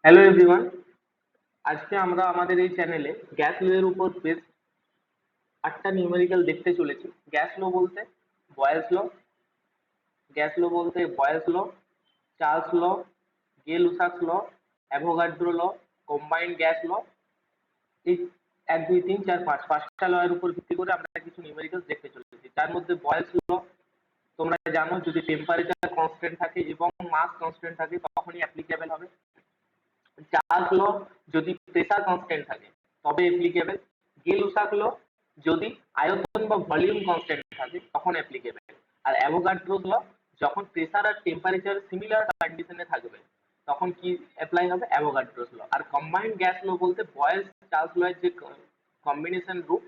Hello everyone, আজকে আমরা আমাদের এই চ্যানেলে গ্যাস লোয়ের উপর বেশ 8টা নিউমেরিক্যাল দেখতে চলেছি। গ্যাস লো বলতে বয়েলস ল, গ্যাস লো বলতে বয়েলস ল, চার্লস ল, গে-লুসাক ল, অ্যাভোগাড্রো ল, কম্বাইন্ড গ্যাস ল, এই 1 2 3 4 5টা ল এর উপর ভিত্তি করে আমরা কিছু নিউমেরিক্যালস দেখতে চলেছি। তার মধ্যে বয়েলস ল তোমরা জানো, যদি টেম্পারেচার কনস্ট্যান্ট থাকে এবং মাস কনস্ট্যান্ট থাকে তখনই অ্যাপ্লিকেবল হবে। চার্লস ল যদি প্রেসার কনস্ট্যান্ট থাকে তবে অ্যাপ্লিকেবল। গে-লুসাক ল যদি আয়তন বা ভলিউম কনস্ট্যান্ট থাকে তখন অ্যাপ্লিকেবল। আর অ্যাভোগাড্রোস ল যখন প্রেসার আর টেম্পারেচার সিমিলার কন্ডিশনে থাকবে তখন কি অ্যাপ্লাই হবে? অ্যাভোগাড্রোস ল। আর কম্বাইন্ড গ্যাস ল বলতে বয়েলস চার্লস ল এর যে কম্বিনেশন রূপ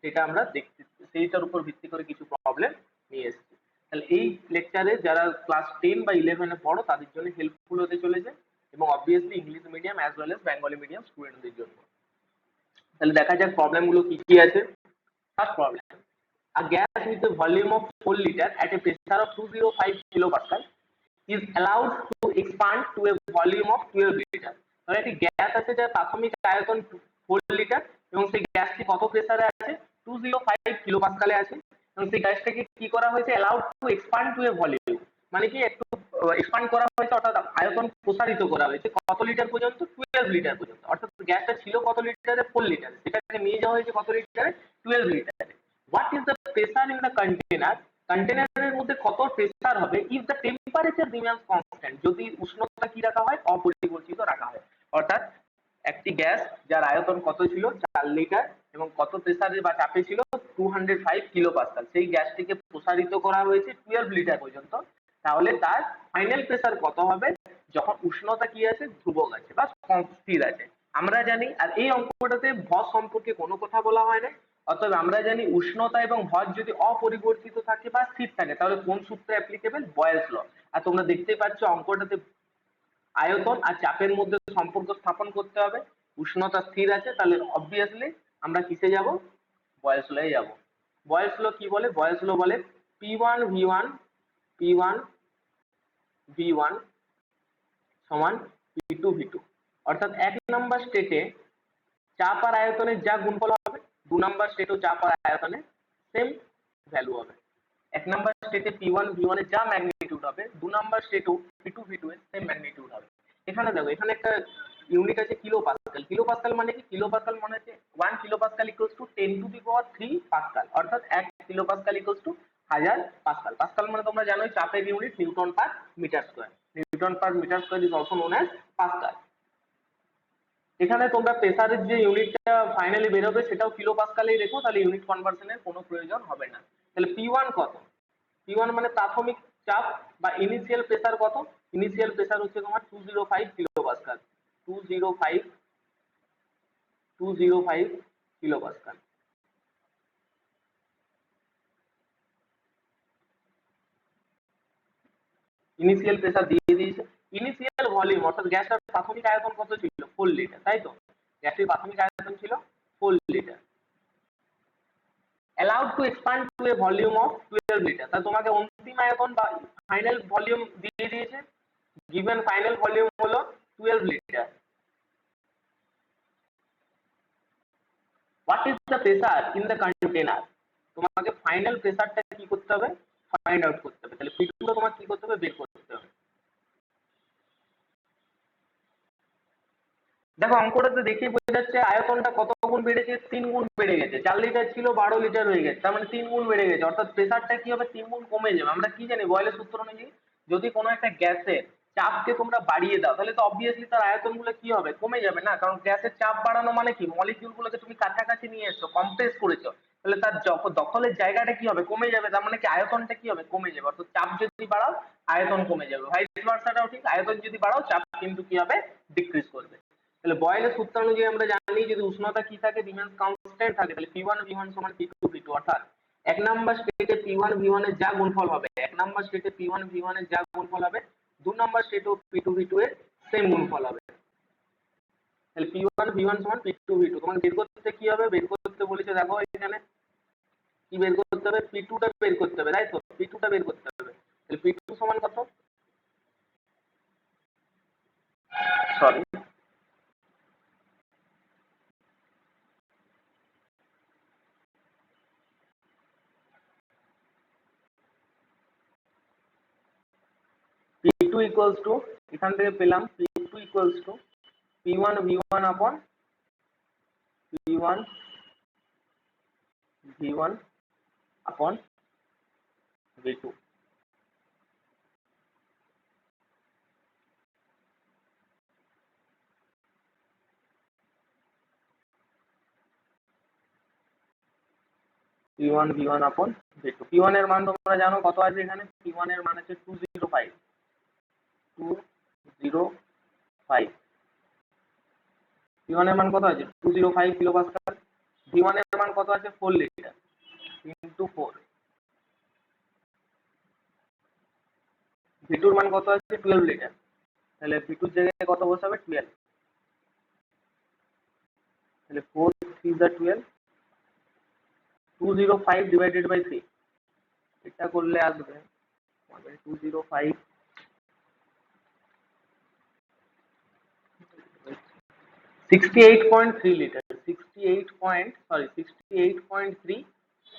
সেটা আমরা দেখতে, সেইটার উপর ভিত্তি করে কিছু প্রবলেম নিয়ে এসেছি। তাহলে এই লেকচারে যারা ক্লাস 10 বা 11 এ পড়ো তাদের জন্য হেল্পফুল হতে চলেছে এবং obviously English medium as well as Bengali medium স্টুডেন্টদের জন্য। তাহলে দেখা যাক প্রবলেম গুলো কি কি আছে। First problem, a gas with a volume of 4 liter at a pressure of 205 kilopascal is allowed to expand to a volume of 12 liter. তাহলে একটি গ্যাস আছে যার প্রাথমিক আয়তন 4 লিটার এবং সেই গ্যাসটি কত প্রেসারে আছে? 205 কিলোপাস্কালে আছে এবং সেই গ্যাসটাকে কি করা হয়েছে? allowed to expand to a volume, মানে কি একটু এক্সপান্ড করা হয়েছে, অর্থাৎ আয়তন প্রসারিত করা হয়েছে কত লিটার পর্যন্ত? 12 লিটার পর্যন্ত। অর্থাৎ গ্যাসটা ছিল কত লিটারে? 4 লিটার, সেটাকে নিয়ে যাওয়া হয়েছে কত লিটারে? 12 লিটারে। What is the pressure in the container? কন্টেনারের মধ্যে কত প্রেসার হবে if the temperature remains constant, যদি উষ্ণতা কি রাখা হয়? অপরিবর্তিত রাখা হয়। অর্থাৎ একটি গ্যাস যার আয়তন কত ছিল? 4 লিটার এবং কত প্রেসারে বা চাপে ছিল? 205 কিলোপাস্কাল। সেই গ্যাসটিকে প্রসারিত করা হয়েছে 12 লিটার পর্যন্ত। তাহলে তার ফাইনাল প্রেসার কত হবে যখন উষ্ণতা কি আছে? ধ্রুবক আছে বা স্থির আছে। আমরা জানি, আর এই অঙ্কটাতে ভর সম্পর্কে কোনো কথা বলা হয় না। অতএব আমরা জানি উষ্ণতা এবং ভর যদি অপরিবর্তিত থাকে বা স্থির থাকে তাহলে কোন সূত্র অ্যাপ্লিকেবল? বয়েলস ল। আর তোমরা দেখতেই পাচ্ছ অঙ্কটাতে আয়তন আর চাপের মধ্যে সম্পর্ক স্থাপন করতে হবে। উষ্ণতা স্থির আছে, তাহলে অবভিয়াসলি আমরা কিসে যাব? বয়েলস ল এ যাব। বয়েলস ল কি বলে? বয়েলস ল বলে P1 V1 সমান P2 V2। অর্থাৎ 1 নম্বর স্টেটে চাপ আর আয়তনের যা গুণফল হবে 2 নম্বর স্টেটেও চাপ আর আয়তনের সেম ভ্যালু হবে। 1 নম্বর স্টেটে P1 V1 এর যা ম্যাগনিটিউড হবে 2 নম্বর স্টেটেও P2 V2 এর সেম ম্যাগনিটিউড হবে। এখানে দেখো, এখানে একটা ইউনিট আছে কিলোপাস্কাল। কিলোপাস্কাল মানে কি? কিলোপাস্কাল মানে হচ্ছে 1 kilopascal equals to 10 to the power 3 pascal. অর্থাৎ 1 kilopascal equals to 1000 pascal. Pascal মানে তোমরা জানোই চাপের unit newton per metre square. Newton per metre square is also known as pascal. এখানে তোমরা প্রেসারের যে ইউনিটটা ফাইনালি বেরোবে সেটাও কিলো পাস্কালেই রেখো, তাহলে ইউনিট কনভার্সনের কোনো প্রয়োজন হবে না। তাহলে P1 কত? P1 মানে প্রাথমিক চাপ বা ইনিশিয়াল প্রেসার কত? ইনিশিয়াল প্রেসার হচ্ছে তোমার 205 kilo Pascal. 205 kilo Pascal. Initial pressure দিয়ে দিয়েছে। ইনিশিয়াল ভলিউম অর্থাৎ গ্যাসটার প্রাথমিক আয়তন কত ছিল? 4 লিটার, তাই তো? গ্যাসটির প্রাথমিক আয়তন ছিল 4 litre. allowed to expand to a volume of 12 litre. তাহলে তোমাকে অন্তিম আয়তন বা ফাইনাল ভলিউম দিয়ে দিয়েছে। given ফাইনাল ভলিউম হলো 12 litre. what is the pressure in the container? তোমাকে ফাইনাল প্রেসারটা কি করতে হবে? ফাইন্ড আউট করতে হবে। তাহলে P2 টা তোমাকে কি করতে হবে? বের করতে হবে। দেখো অঙ্কটাতে দেখে বোঝা যাচ্ছে আয়তনটা কত গুণ বেড়েছে? 3 গুণ বেড়ে গেছে। 4 লিটার ছিল 12 লিটার হয়ে গেছে, তার মানে 3 গুণ বেড়ে গেছে। অর্থাৎ প্রেসারটা কি হবে? 3 গুণ কমে যাবে। আমরা কি জানি বয়েলের সূত্র অনুযায়ী যদি কোনো একটা গ্যাসের চাপকে তোমরা বাড়িয়ে দাও তাহলে তো অবভিয়াসলি তার আয়তন গুলো কি হবে? কমে যাবে না? কারণ গ্যাসের চাপ বাড়ানো মানে কি? মলিকিউল গুলোকে তুমি কাছাকাছি নিয়ে এসছো, কম্প্রেস করেছো, তাহলে তার দখলের জায়গাটা কি হবে? কমে যাবে। তার মানে কি আয়তনটা কি হবে? কমে যাবে। অর্থাৎ চাপ যদি বাড়াও আয়তন কমে যাবে। ভাইস ভার্সাটাও ঠিক, আয়তন যদি বাড়াও চাপ কিন্তু কি হবে? ডিক্রিজ করবে। তাহলে বয়েলের সূত্র অনুযায়ী আমরা জানি যদি উষ্ণতা কি থাকে? রিমেইনস কনস্ট্যান্ট থাকে, তাহলে P1 V1 সমান P2 V2। অর্থাৎ 1 নাম্বার স্টেটে P1 V1 এর যা গুণফল হবে, 1 নাম্বার স্টেটে P1 V1 এর যা গুণফল হবে 2 নাম্বার স্টেটেও P2 V2 এর সেম গুণফল হবে। তাহলে P1 V1 সমান P2 V2। তোমাকে বের করতে কি হবে? বের করতে বলেছে, দেখো এখানে কি বের করতে হবে? P2 টা বের করতে হবে, তাই তো? P2 টা বের করতে হবে। তাহলে P2 সমান কত? সরি, টু ইকুয়ালস টু এখান থেকে পেলাম P2 equals to P1 V1 আপন P1 V1 আপন V2। P1 V1 আপন V2। P1 এর মান তোমরা জানো কত আছে, এখানে P1 এর মান আছে 205 205। P1 এর মান কত আছে 205 কিলো পাস্কাল। V1 এর মান কত আছে 4 লিটার ইনটু 4। V2 এর মান কত আছে 12 লিটার, তাহলে V2 এর জায়গায় কত বসাবে 12, তাহলে 4 3 12 205 ডিভাইডেড বাই 3, এটা করলে আসবে 205 68.3 লিটার 68.3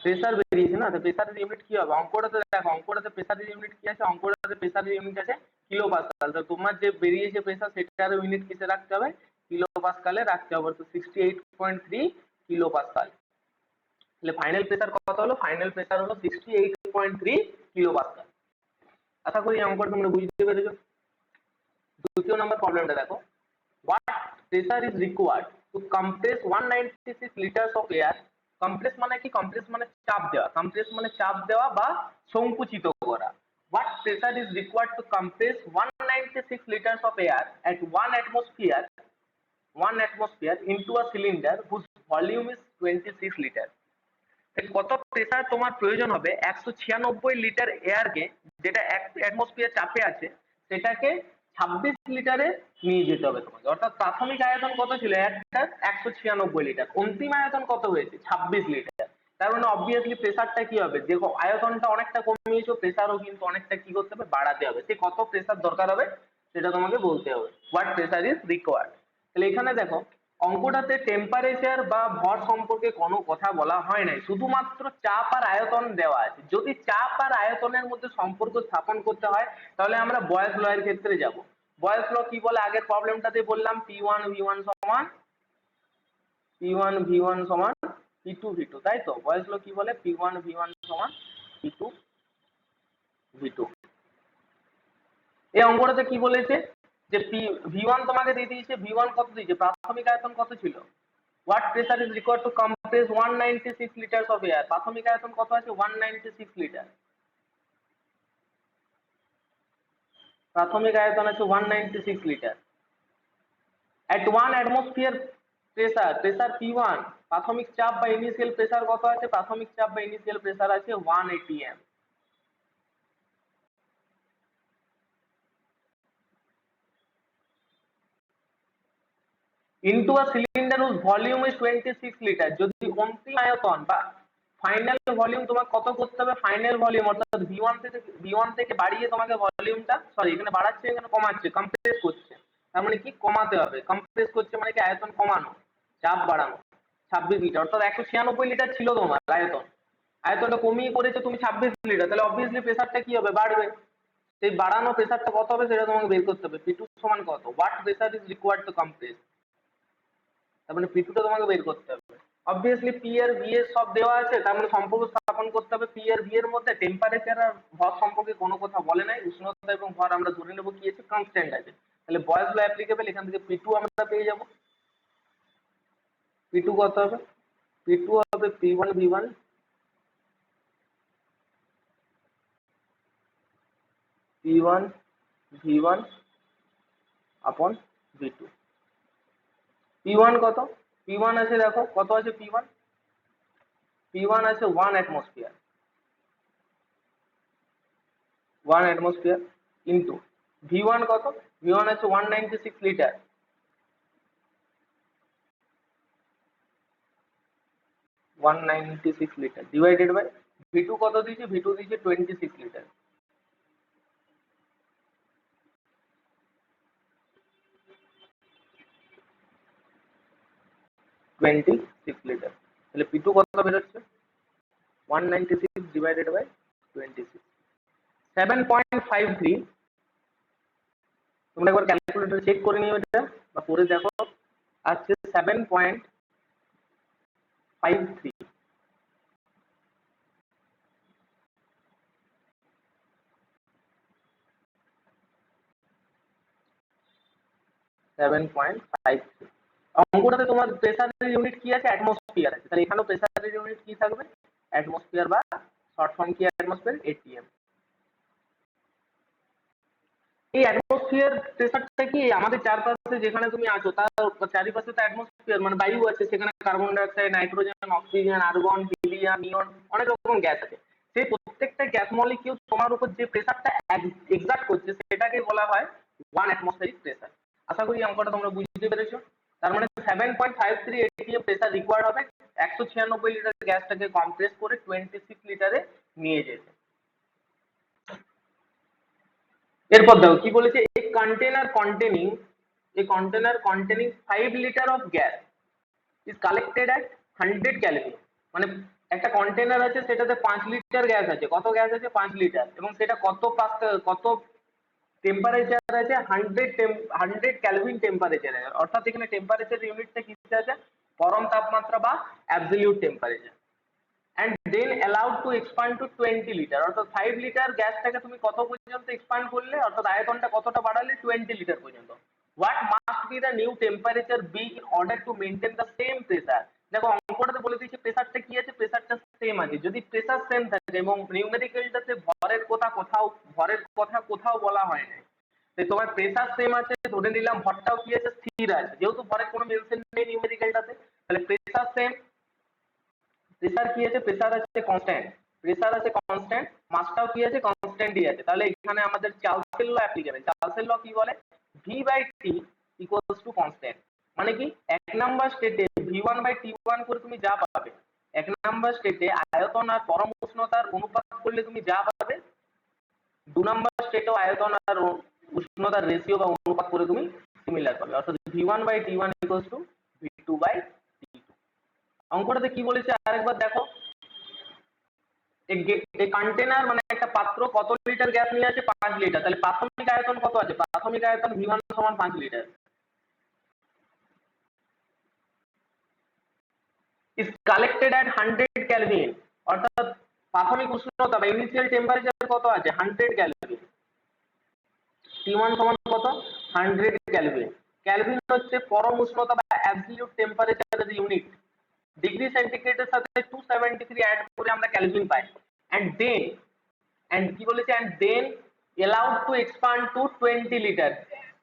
প্রেসার বেরিয়েছে না। তো প্রেসারের ইউনিট কি হবে, অঙ্কটাতে দেখো, অঙ্কটাতে প্রেসারের ইউনিট কি আছে, অঙ্কটাতে প্রেসারের ইউনিট আছে কিলো পাস্কাল। তো তোমার যে বেরিয়েছে প্রেসার সেটার ইউনিট কিসে রাখতে হবে, কিলো পাস্কালে রাখতে হবে। তো 68.3 কিলো পাস্কাল, তাহলে ফাইনাল প্রেসার কত হলো, ফাইনাল প্রেসার হলো 68.3 কিলো পাস্কাল। আশা করি অঙ্কটা তোমরা বুঝতে পেরেছো। দ্বিতীয় নম্বর প্রবলেমটা দেখো, what pressure is required to compress 196 liters of air। Compress মানে কি, কম্প্রেস মানে চাপ দেওয়া, কম্প্রেস মানে চাপ দেওয়া বা সংকুচিত করা। what pressure is required to compress 196 liters of air at 1 atmosphere into a cylinder whose volume is 26 liter। কত প্রেসার তোমার প্রয়োজন হবে 196 লিটার এয়ারকে, যেটা অ্যাটমসফিয়ার চাপে আছে, সেটাকে 26 লিটারে নিয়ে যেতে হবে তোমাকে। অর্থাৎ প্রাথমিক আয়তন কত ছিল একটা 196 লিটার, অন্তিম আয়তন কত হয়েছে 26 লিটার। তার মানে অবভিয়াসলি প্রেসারটা কি হবে, দেখো আয়তনটা অনেকটা কমিয়েছো, প্রেসারও কিন্তু অনেকটা কি করতে হবে, বাড়াতে হবে। সে কত প্রেসার দরকার হবে সেটা তোমাকে বলতে হবে, হোয়াট প্রেসার ইজ রিকোয়ার্ড। তাহলে এখানে দেখো অঙ্কটাতে টেম্পারেচার বা ভর সম্পর্কে কোনো কথা বলা হয় নাই, শুধুমাত্র চাপ আর আয়তন দেওয়া আছে। যদি চাপ আর আয়তনের মধ্যে সম্পর্ক স্থাপন করতে হয় তাহলে আমরা বয়েলস ল এর ক্ষেত্রে যাব। বয়েলস ল কি বলে, আগের প্রবলেমটাতে বললাম P1 V1 সমান P2 V2, তাই তো। বয়েলস ল কি বলে, P1 V1 সমান P2 V2। এই অঙ্কটাতে কি বলেছে যে V1 তোমাকে দিয়ে দিয়েছে, V1 কত দিয়েছে, প্রাথমিক আয়তন কত ছিল, what pressure is required to compress 196 liters of air। প্রাথমিক আয়তন কত আছে 196 লিটার, প্রাথমিক আয়তন আছে 196 litre. at 1 atmosphere pressure, pressure P1, প্রাথমিক চাপ বা ইনিশিয়াল প্রেসার কত আছে, প্রাথমিক চাপ বা ইনিশিয়াল প্রেসার আছে 1 atm। into a cylinder whose volume is 26 litre. যদি অন্তিম আয়তন বা ফাইনাল ভলিউম তোমার কত করতে হবে, ফাইনাল ভলিউম অর্থাৎ V1 থেকে বাড়িয়ে তোমাকে ভলিউমটা, সরি এখানে বাড়াচ্ছে এখানে কমাচ্ছে, কম্প্রেস করছে, তার মানে কি কমাতে হবে। কম্প্রেস করছে মানে কি আয়তন কমানো, চাপ বাড়ানো। 26 লিটার অর্থাৎ 196 লিটার ছিল তোমার আয়তন, আয়তনটা কমিয়ে করেছে তুমি 26 লিটার, তাহলে অবভিয়াসলি প্রেসারটা কি হবে, বাড়বে। সেই বাড়ানো প্রেসারটা কত হবে সেটা তোমাকে বের করতে হবে। P2 সমান কত, what pressure is required to compress, তার মানে P2 টা তোমাকে বের করতে হবে। অবভিয়াসলি P আর V এর সব দেওয়া আছে, তার মানে সম্পর্ক স্থাপন করতে হবে P আর V এর মধ্যে। টেম্পারেচার আর ভর সম্পর্কে কোনো কথা বলে নাই, উষ্ণতা এবং ভর আমরা ধরে নেব কি আছে, কনস্ট্যান্ট আছে। তাহলে বয়েলস ল অ্যাপ্লিকেবল, এখান থেকে P2 আমরা পেয়ে যাব। P2 কত হবে, P2 হবে P1 V1 P1 V1 আপন V2। P1 কত, P1 আছে দেখো কত আছে, P1 আছে 1 atmosphere, 1 atmosphere into V1 কত, V1 আছে 196 litre, 196 litre divided by V2 কত দিয়েছে, V2 দিয়েছে 26 লিটার, 26 লিটার। তাহলে P2 কত বেরোচ্ছে 196 ডিভাইডেড বাই 26, 7.53 তোমরা একবার ক্যালকুলেটর চেক করে নিও এটা বা করে দেখো, আসছে 7.53। 7.53। অঙ্কটাতে তোমার প্রেসারের ইউনিট কি আছে? অ্যাটমসফিয়ার আছে, তাহলে এখানেও প্রেসারের ইউনিট কি থাকবে? অ্যাটমসফিয়ার বা শর্ট ফর্ম কি অ্যাটমসফিয়ার, এটিএম। এই অ্যাটমসফিয়ার প্রেসারটা কি আমাদের চারপাশে যেখানে তুমি আছো তার চারিপাশে তো অ্যাটমসফিয়ার মানে বায়ু আছে, সেখানে carbon dioxide, nitrogen, oxygen, argon, helium, neon, অনেক রকম গ্যাস আছে। সেই প্রত্যেকটা গ্যাস মলিকিউল তোমার উপর যে প্রেসারটা এক্সার্ট করছে সেটাকে বলা হয় 1 অ্যাটমসফিয়ারিক প্রেসার। আশা করি অঙ্কটা তোমরা বুঝতে পেরেছো। তার মানে 7.53 এটিএম প্রেসার রিকোয়ার্ড হবে 196 লিটার গ্যাসটাকে কম্প্রেস করে 26 লিটারে নিয়ে যেতে। এরপর দেখো কি বলেছে, a container containing 5 litre of gas is collected at 100 kelvin. মানে একটা কন্টেনার আছে, সেটাতে 5 লিটার গ্যাস আছে। কত গ্যাস আছে? 5 লিটার। এবং সেটা কত টেম্পারেচার আছে? 100 ক্যালভিন টেম্পারেচার আছে। অর্থাৎ এখানে টেম্পারেচার ইউনিটটা কিসে আছে? পরম তাপমাত্রা বা absolute temperature. and then allowed to expand to 20 litre. অর্থাৎ 5 লিটার গ্যাসটাকে তুমি কত পর্যন্ত এক্সপ্যান্ড করলে, অর্থাৎ আয়তনটা কতটা বাড়ালে? 20 লিটার পর্যন্ত। what must be the new temperature be in order to maintain the same pressure? দেখো অঙ্কটাতে বলে দিয়েছে প্রেসারটা কি আছে, প্রেসারটা সেম আছে। যদি প্রেসার সেম থাকে এবং নিউমেরিক্যালটাতে ভরের কথা কোথাও বলা হয় না, তোমার প্রেসার সেম আছে, ধরে নিলাম ভরটাও কি আছে? স্থির আছে। যেহেতু ভরের কোনো মেনশন নেই নিউমেরিক্যালটাতে, তাহলে প্রেসার সেম, প্রেসার কি আছে? প্রেসার আছে কনস্ট্যান্ট, প্রেসার আছে কনস্ট্যান্ট, মাসটাও কি আছে? কনস্ট্যান্টই আছে। তাহলে এখানে আমাদের চার্লসের ল অ্যাপ্লিকেবল। চার্লসের ল কি বলে? v/t equals to constant. মানে কি, এক নাম্বার স্টেটে v1/t1 করে তুমি যা পাবে, এক নাম্বার স্টেটে আয়তন আর পরম উষ্ণতার অনুপাত করলে তুমি যা পাবে, 2 নাম্বার স্টেটেও আয়তন আর উষ্ণতার রেশিও বা অনুপাত করে তুমি সিমিলার পাবে। অর্থাৎ v1/t1 ইকুয়ালস টু v2/t2। অঙ্কটাতে কি বলেছে আরেকবার দেখো, কন্টেনার মানে একটা পাত্র কত লিটার গ্যাস নিয়ে আছে? 5 লিটার। তাহলে প্রাথমিক আয়তন কত আছে? প্রাথমিক আয়তন v1 সমান 5 লিটার। is collected at 100 kelvin. অর্থাৎ প্রাথমিক উষ্ণতা বা ইনিশিয়াল টেম্পারেচার কত আছে? 100 কেলভিন। T1 সমান কত? 100 কেলভিন। কেলভিন হচ্ছে পরম উষ্ণতা বা অ্যাবসলিউট টেম্পারেচারের ইউনিট। ডিগ্রি সেন্টিগ্রেডের সাথে 273 অ্যাড করে আমরা কেলভিন পাই। and কি বলেছে? and then allowed to expand to 20 litre.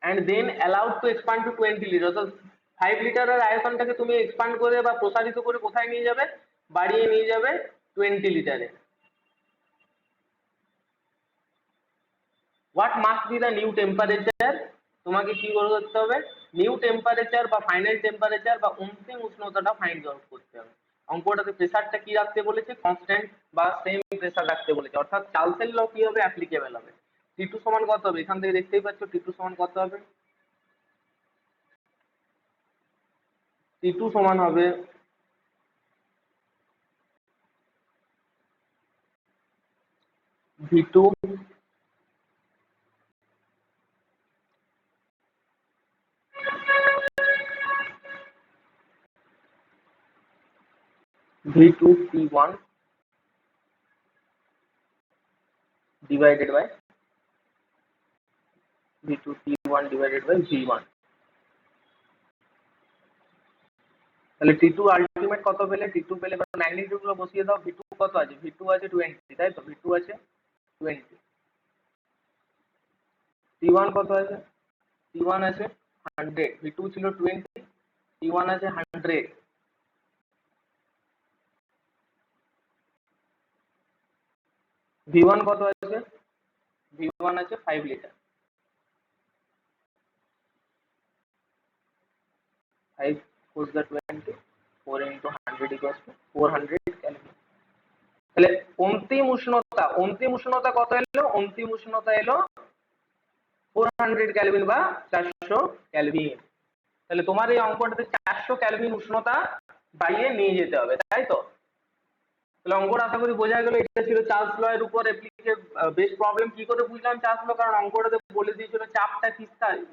and then allowed to expand to 20 litre. অর্থাৎ 5 লিটারের আয়তনটাকে তুমি এক্সপ্যান্ড করে বা প্রসারিত করে কোথায় নিয়ে যাবে? বাড়িয়ে নিয়ে যাবে 20 লিটারে। what must be the new temperature? তোমাকে কি করতে হবে? নিউ টেম্পারেচার বা ফাইনাল টেম্পারেচার বা অন্তিম উষ্ণতাটা ফাইন্ড আউট করতে হবে। অঙ্কটাতে প্রেসারটা কি রাখতে বলেছে? কনস্ট্যান্ট বা সেম প্রেসার রাখতে বলেছে। অর্থাৎ চার্লসের ল কি হবে? অ্যাপ্লিকেবল হবে। T2 সমান কত হবে? এখান থেকে দেখতেই পাচ্ছ T2 সমান কত হবে? T2 সমান হবে V2 T1 divided by V2 T1 divided by V1। তাহলে T2 আলটিমেট কত পেলে? T2 পেলে এবার ম্যাগনিটিউড গুলো বসিয়ে দাও। V2 কত আছে? V2 আছে 20, তাই তো? V2 আছে 20। T1 কত আছে? T1 আছে 100। V2 ছিল 20, T1 আছে 100। V1 কত আছে? V1 আছে 5 litre. 5 4 the 20, 4 into 100 equals to 400 kelvin. তাহলে অন্তিম উষ্ণতা কত এলো? অন্তিম উষ্ণতা এলো 400 কেলভিন বা 400 কেলভিন। তাহলে তোমার এই অঙ্কটাতে 400 কেলভিন উষ্ণতা বাইরে নিয়ে যেতে হবে, তাই তো? তাহলে অঙ্কটা আশা করি বোঝা গেল। এটা ছিল চার্লস ল এর উপর বেস্ট প্রবলেম। কি করে বুঝলাম চার্লস ল? কারণ অঙ্কটাতে বলে দিয়েছিল চাপটা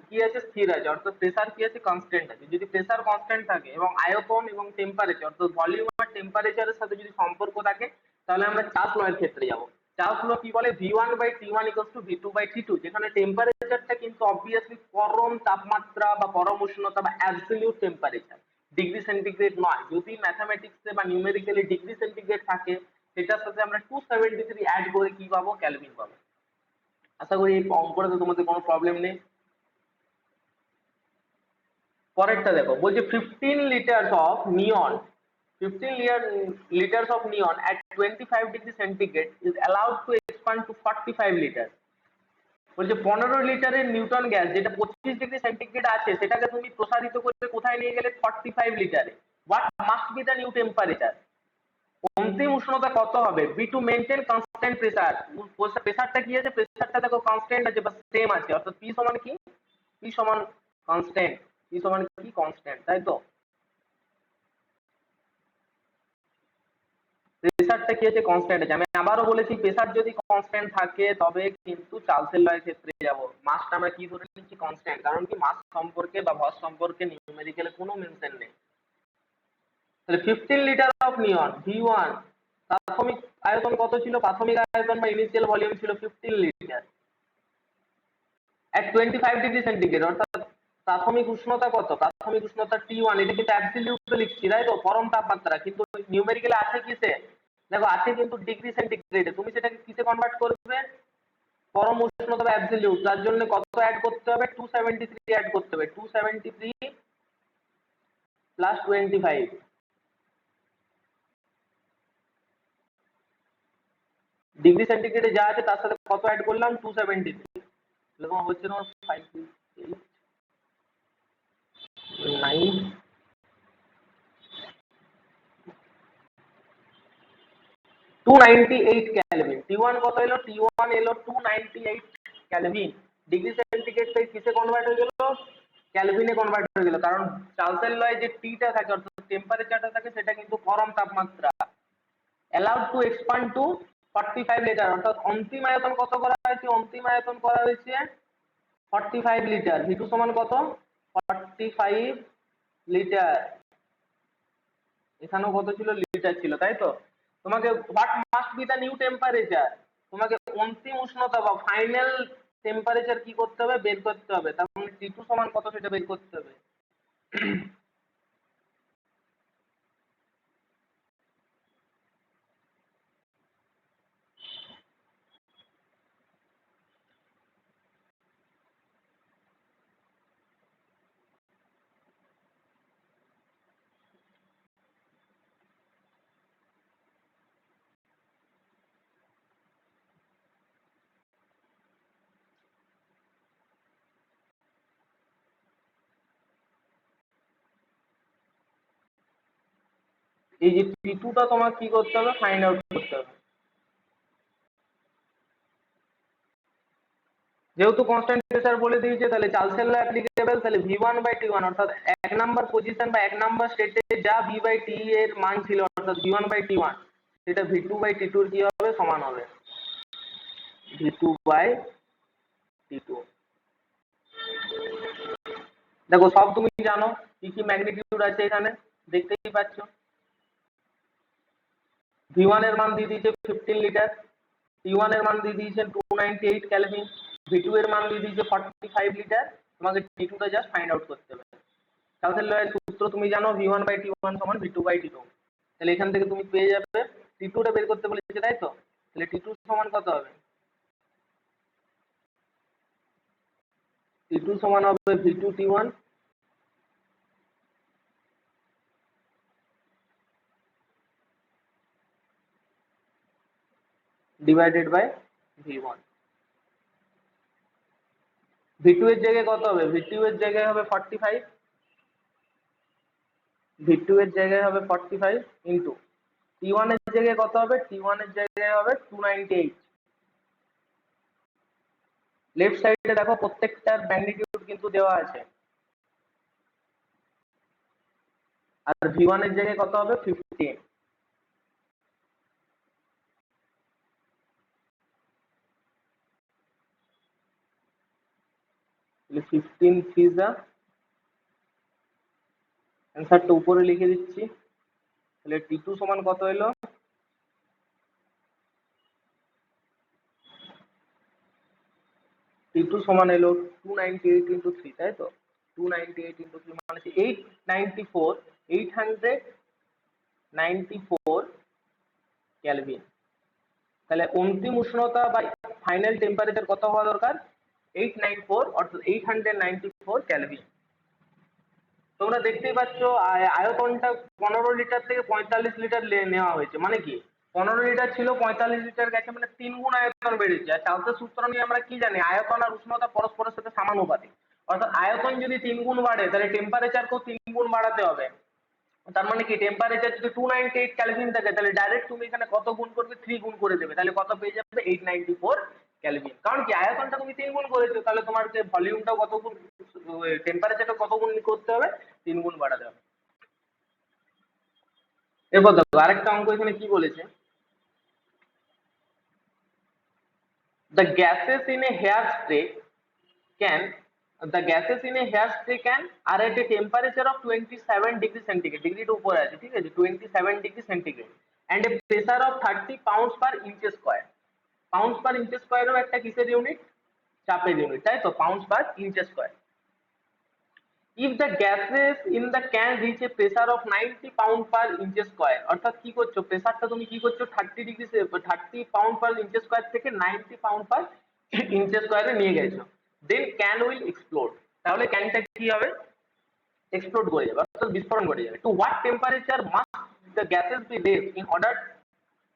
কি আছে, স্থির আছে, অর্থাৎ প্রেসার কি আছে, কনস্ট্যান্ট আছে। যদি প্রেসার কনস্ট্যান্ট থাকে এবং আয়তন এবং টেম্পারেচার অর্থাৎ ভলিউম আর টেম্পারেচারের সাথে যদি সম্পর্ক থাকে, তাহলে আমরা চার্লস ল এর ক্ষেত্রে যাব। চার্লস ল কি বলে? V1/T1 = V2/T2, যেখানে টেম্পারেচারটা কিন্তু অবভিয়াসলি পরম তাপমাত্রা বা পরম উষ্ণতা বা অ্যাবসলিউট টেম্পারেচার, ডিগ্রি সেন্টিগ্রেড নয়। যদি ম্যাথামেটিক্সে বা নিউমেরিক্যালি ডিগ্রি সেন্টিগ্রেড থাকে, সেটার সাথে আমরা 273 অ্যাড করে কি পাবো? কেলভিন পাবো। আশা করি এই অঙ্কটাতে তোমাদের কোনো প্রবলেম নেই। পরেরটা দেখো, বলছে 15 litres of neon 15 liters of neon at 25 degree centigrade is allowed to expand to 45 liters। বলছে 15 লিটারের নিউটন গ্যাস যেটা 25 ডিগ্রি সেন্টিগ্রেড আছে, সেটাকে তুমি প্রসারিত করে কোথায় নিয়ে গেলে? 45 লিটারে। What must be the new temperature? অন্তিম উষ্ণতা কত হবে? Be to maintain constant pressure. প্রেসারটা কি আছে? প্রেসারটা দেখো কনস্ট্যান্ট আছে বা সেম আছে, অর্থাৎ পি সমান কি? পি সমান কনস্ট্যান্ট। পি সমান কি? কনস্ট্যান্ট, তাই তো? প্রেসারটা কি আছে? কনস্ট্যান্ট আছে। আমি আবারও বলেছি, প্রেসার যদি কনস্ট্যান্ট থাকে তবে কিন্তু চার্লসের ল এর ক্ষেত্রে যাব। মাসটা আমরা কি ধরে নিচ্ছি? কনস্ট্যান্ট। কারণ কি, মাস সম্পর্কে বা ভর সম্পর্কে নিউমেরিক্যালে কোনো মেনশন নেই। তাহলে 15 লিটার অফ নিয়ন V1, প্রাথমিক আয়তন কত ছিল? প্রাথমিক আয়তন বা ইনিশিয়াল ভলিউম ছিল 15 লিটার at 25 ডিগ্রি সেন্টিগ্রেড, অর্থাৎ প্রাথমিক উষ্ণতা কত? প্রাথমিক উষ্ণতা T1। এটা কিন্তু অ্যাবসলিউটে লিখছি, তাই তো? পরম তাপমাত্রা। কিন্তু নিউমেরিক্যালে আছে কিসে? দেখো আছে কিন্তু ডিগ্রি সেন্টিগ্রেডে। তুমি সেটাকে কিসে কনভার্ট করবে? পরম উষ্ণতা বা অ্যাবসলিউট। তার জন্য কত অ্যাড করতে হবে? 273 অ্যাড করতে হবে। 273 প্লাস 25, ডিগ্রি সেন্টিগ্রেডে যা আছে তার সাথে কত অ্যাড করলাম? 273। তাহলে তোমার হচ্ছে তোমার 5, 8, 9, 298 ক্যালভিন। T1 কত এলো? T1 এলো 298 ক্যালভিন। ডিগ্রি সেন্টিগ্রেড থেকে কিসে কনভার্ট হয়ে গেল? ক্যালভিনে কনভার্ট হয়ে গেল। কারণ চার্লসের লয়ে যে টিটা থাকে অর্থাৎ টেম্পারেচারটা থাকে, সেটা কিন্তু পরম তাপমাত্রা। allowed to expand to 45 litre, অর্থাৎ অন্তিম আয়তন কত করা হয়েছে? অন্তিম আয়তন করা হয়েছে 45 লিটার। V2 সমান কত? 45 লিটার। এখানেও কত ছিল? লিটার ছিল, তাই তো? তোমাকে what must be the new temperature, তোমাকে অন্তিম উষ্ণতা বা ফাইনাল টেম্পারেচার কি করতে হবে? বের করতে হবে। তার মানে T2 সমান কত সেটা বের করতে হবে। এই যে T2টা তোমার কি করতে হবে? ফাইন্ড আউট করতে হবে। যেহেতু কনস্ট্যান্ট প্রেসার বলে দিয়েছে, তাহলে চার্লসের ল অ্যাপ্লিকেবল। তাহলে V1/T1 অর্থাৎ 1 নাম্বার পজিশন বা 1 নাম্বার স্টেটে যা V/T এর মান ছিল অর্থাৎ V1/T1, সেটা V2/T2 এর কি হবে? সমান হবে V2/T2। দেখো সব তুমি জানো কি কি ম্যাগনিটিউড আছে এখানে, দেখতেই পাচ্ছ। V1 এর মান দিয়ে দিয়েছে 15 লিটার, T1 এর মান দিয়ে দিয়েছে 298 ক্যালভিন, V2 এর মান দিয়ে দিয়েছে 45 লিটার। তোমাকে T2 টা জাস্ট ফাইন্ড আউট করতে হবে। চার্লসের ল এর সূত্র তুমি জানো, V1/T1 সমান V2/T2। তাহলে এখান থেকে তুমি পেয়ে যাবে T2 টা বের করতে বলেছে, তাই তো? তাহলে T2 সমান কত হবে? T2 সমান হবে V2T1 divided by V1। V2 এর জায়গায় কত হবে? V2 এর জায়গায় হবে 45, V2 এর জায়গায় হবে 45 ইন্টু T1 এর জায়গায় কত হবে? T1 এর জায়গায় হবে 298। লেফট সাইডে দেখো প্রত্যেকটার ম্যাগনিটিউড কিন্তু দেওয়া আছে। আর V1 এর জায়গায় কত হবে? 15। 15 থ্রিজা, অ্যান্সারটা উপরে লিখে দিচ্ছি। তাহলে T2 সমান কত এলো? T2 সমান এলো 298 ইন্টু 3, তাই তো? 298 ইন্টু 3 মানে 894 ক্যালভিন। তাহলে অন্তিম উষ্ণতা বা ফাইনাল টেম্পারেচার কত হওয়া দরকার? 894 অর্থাৎ 894 ক্যালভিন। তোমরা দেখতেই পাচ্ছ আয়তনটা 15 লিটার থেকে 45 লিটার নেওয়া হয়েছে। মানে কি 15 লিটার ছিল 45 লিটার গেছে, মানে 3 গুণ আয়তন বেড়েছে। আর চার্লসের সূত্র নিয়ে আমরা কি জানি? আয়তন আর উষ্ণতা পরস্পরের সাথে সমানুপাতিক। অর্থাৎ আয়তন যদি 3 গুণ বাড়ে তাহলে টেম্পারেচারকেও 3 গুণ বাড়াতে হবে। তার মানে কি টেম্পারেচার যদি 298 ক্যালভিন থাকে তাহলে ডাইরেক্ট তুমি এখানে কত গুণ করবে? 3 গুণ করে দেবে। তাহলে কত পেয়ে যাবে? 894 ক্যালভিন। কারণ কি আয়তনটা তুমি 3 গুণ করেছো, তাহলে তোমার যে ভলিউমটা কত গুণ, টেম্পারেচারটা কত গুণ করতে হবে? 3 গুণ বাড়াতে হবে। এরপর দেখো আরেকটা অঙ্ক এখানে কি বলেছে, the gases in a hairspray can are at a temperature of 27 degree centigrade, ডিগ্রিটা উপরে আছে, ঠিক আছে, 27 degree centigrade, and a pressure of 30 pounds per inch square. Pounds per inch স্কয়ারও একটা কিসের ইউনিট? চাপের ইউনিট, তাই তো, pounds per inch square. if the gases in the can reach a pressure of 90 pound per inch square, অর্থাৎ কি করছো, প্রেসারটা তুমি কি করছো 30 পাউন্ড পার ইঞ্চ স্কয়ার থেকে 90 পাউন্ড পার ইঞ্চ স্কয়ারে নিয়ে গেছো, then can will explode, তাহলে ক্যানটা কি হবে? এক্সপ্লোড করে যাবে, অর্থাৎ বিস্ফোরণ ঘটে যাবে। to what temperature must the gases be raised in order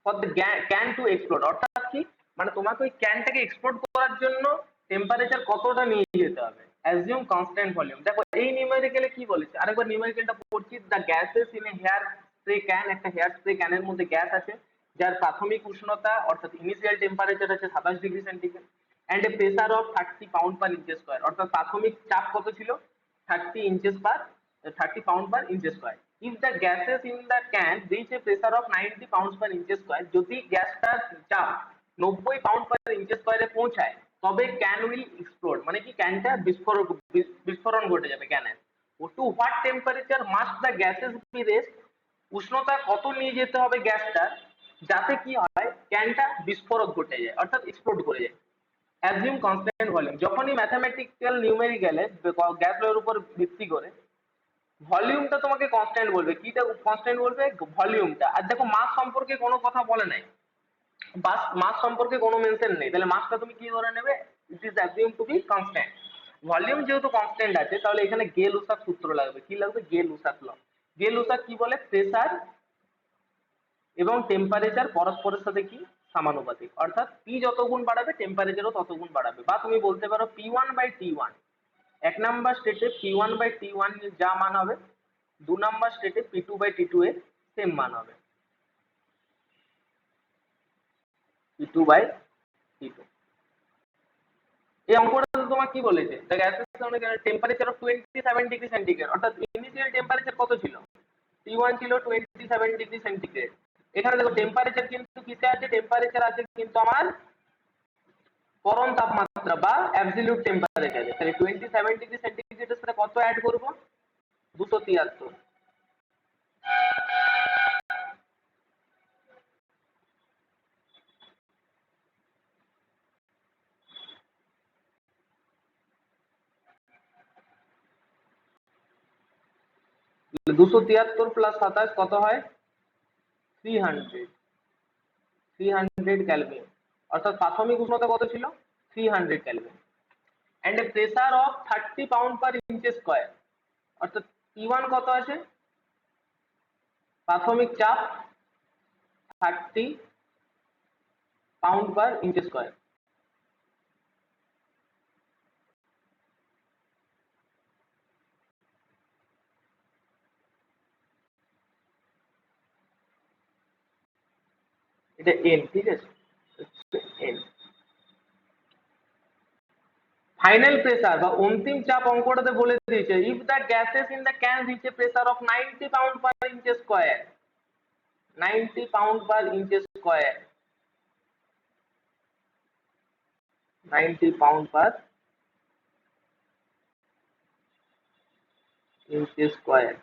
for the can to explode, অর্থাৎ কি মানে তোমাকে ওই ক্যানটাকে এক্সপ্লোড করার জন্য টেম্পারেচার কতটা নিয়ে যেতে হবে? Assume constant volume. দেখো এই নিউমেরিক্যালে কি বলেছে, আরেকবার নিউমেরিক্যালটা পড়ছি। The gases in a hair spray can, একটা হেয়ার স্প্রে ক্যানের মধ্যে গ্যাস আছে যার প্রাথমিক উষ্ণতা অর্থাৎ ইনিশিয়াল টেম্পারেচার আছে 27 degree centigrade, and a pressure of 30 pound per inch square, অর্থাৎ প্রাথমিক চাপ কত ছিল? 30 pound per inch square. if the gases in the can reach a pressure of 90 pounds per inch square, যদি গ্যাসটার চাপ 90 পাউন্ড পার ইঞ্চ স্কয়ারে পৌঁছায় তবে can will explode, মানে কি ক্যানটা বিস্ফোরণ ঘটে যাবে ক্যানের। To what temperature must the gases be raised, উষ্ণতা কত নিয়ে যেতে হবে গ্যাসটা যাতে কি হয় ক্যানটা বিস্ফোরক ঘটে যায় অর্থাৎ এক্সপ্লোড করে যায়। অ্যাজিউম কনস্ট্যান্ট ভলিউম, যখনই ম্যাথমেটিক্যাল নিউমেরিক্যালে গ্যাস লয়ের উপর ভিত্তি করে ভলিউমটা তোমাকে কনস্ট্যান্ট বলবে, কিটা কনস্ট্যান্ট বলবে? ভলিউমটা। আর দেখো মাস সম্পর্কে কোনো কথা বলে নাই, মাস সম্পর্কে কোনো মেনশন নেই, তাহলে মাসটা তুমি কি ধরে নেবে? It is assume to be constant. Volume যেহেতু কনস্ট্যান্ট আছে তাহলে এখানে গে লুসাক সূত্র লাগবে। কি লাগবে? গে লুসাক ল। গে লুসাক কি বলে? প্রেসার এবং টেম্পারেচার পরস্পরের সাথে কি সমানুপাতিক, অর্থাৎ পি যত গুণ বাড়াবে টেম্পারেচারও তত গুণ বাড়াবে। বা তুমি বলতে পারো P1/T1, এক নাম্বার স্টেটে P1/T1 যা মান হবে 2 নাম্বার স্টেটে P2/T2 এর সেম মান হবে, P2/T2। এই অঙ্কটা তোমার কি বলেছে? The gases temperature of 27 degree centigrade, অর্থাৎ ইনিশিয়াল টেম্পারেচার কত ছিল? T1 ছিল 27 ডিগ্রি সেন্টিগ্রেড। এখানে দেখো টেম্পারেচার কিন্তু কিসে আছে? টেম্পারেচার আছে কিন্তু আমার পরম তাপমাত্রা বা অ্যাবসলিউট টেম্পারেচার। তাহলে 27 ডিগ্রি সেন্টিগ্রেডের সাথে কত অ্যাড করব? 273। 273 প্লাস 27 কত হয়? 300 ক্যালভিন, অর্থাৎ প্রাথমিক উষ্ণতা কত ছিল? 300 kelvin, and a pressure of 30 pound per inch square, অর্থাৎ P1 কত আছে? প্রাথমিক চাপ 30 পাউন্ড পার ইঞ্চ স্কয়ার। এটা n, ঠিক আছে, n। ফাইনাল প্রেসার বা অন্তিম চাপ অঙ্কটাতে বলে দিয়েছে if the gases in the can reach a pressure of 90 pound per inch square, 90 pound per inch square, 90 pound per inch square.